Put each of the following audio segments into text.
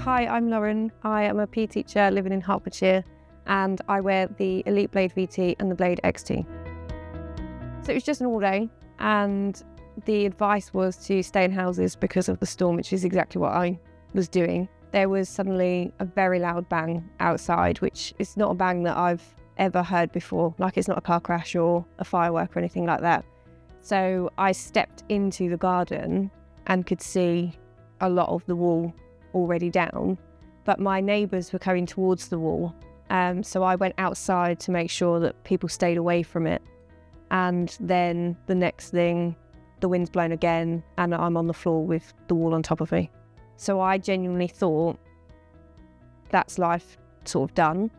Hi, I'm Lauren. I am a PE teacher living in Hertfordshire, and I wear the Elite Blade VT and the Blade XT. So it was just an all day, and the advice was to stay in houses because of the storm, which is exactly what I was doing. There was suddenly a very loud bang outside, which is not a bang that I've ever heard before. Like, it's not a car crash or a firework or anything like that. So I stepped into the garden and could see a lot of the wall already down, but my neighbours were coming towards the wall. So I went outside to make sure that people stayed away from it. And then the next thing, the wind's blown again and I'm on the floor with the wall on top of me. So I genuinely thought that's life sort of done,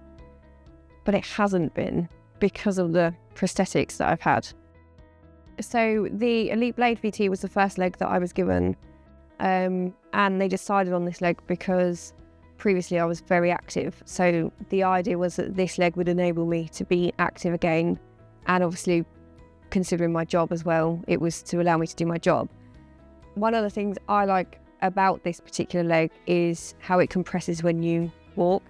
but it hasn't been because of the prosthetics that I've had. So the Elite Blade VT was the first leg that I was given, and they decided on this leg because previously I was very active. So the idea was that this leg would enable me to be active again, and obviously considering my job as well, it was to allow me to do my job. One of the things I like about this particular leg is how it compresses when you walk,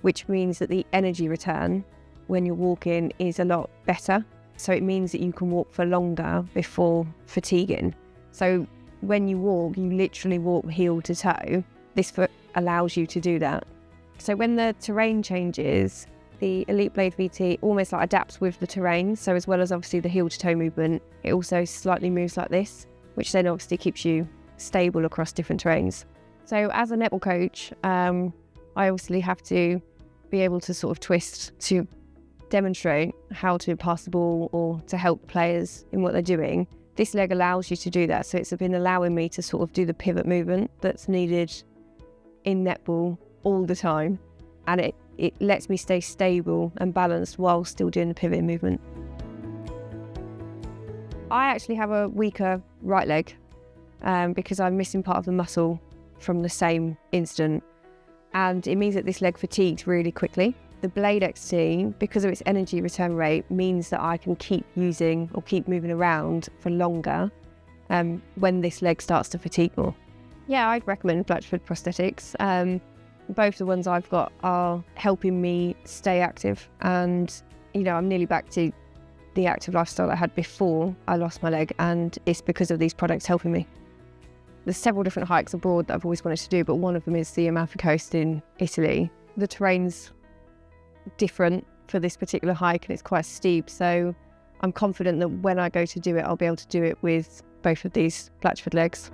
which means that the energy return when you're walking is a lot better. So it means that you can walk for longer before fatiguing. So when you walk, you literally walk heel to toe. This foot allows you to do that. So when the terrain changes, the Elite Blade VT almost like adapts with the terrain. So as well as obviously the heel to toe movement, it also slightly moves like this, which then obviously keeps you stable across different terrains. So as a netball coach, I obviously have to be able to sort of twist to demonstrate how to pass the ball or to help players in what they're doing. This leg allows you to do that. So it's been allowing me to sort of do the pivot movement that's needed in netball all the time. And it lets me stay stable and balanced while still doing the pivot movement. I actually have a weaker right leg because I'm missing part of the muscle from the same incident. And it means that this leg fatigued really quickly. The Blade XT, because of its energy return rate, means that I can keep using or keep moving around for longer when this leg starts to fatigue more. Yeah, I'd recommend Blatchford Prosthetics. Both the ones I've got are helping me stay active, and I'm nearly back to the active lifestyle I had before I lost my leg, and it's because of these products helping me. There's several different hikes abroad that I've always wanted to do, but one of them is the Amalfi Coast in Italy. The terrain's different for this particular hike and it's quite steep, so I'm confident that when I go to do it, I'll be able to do it with both of these Blatchford legs.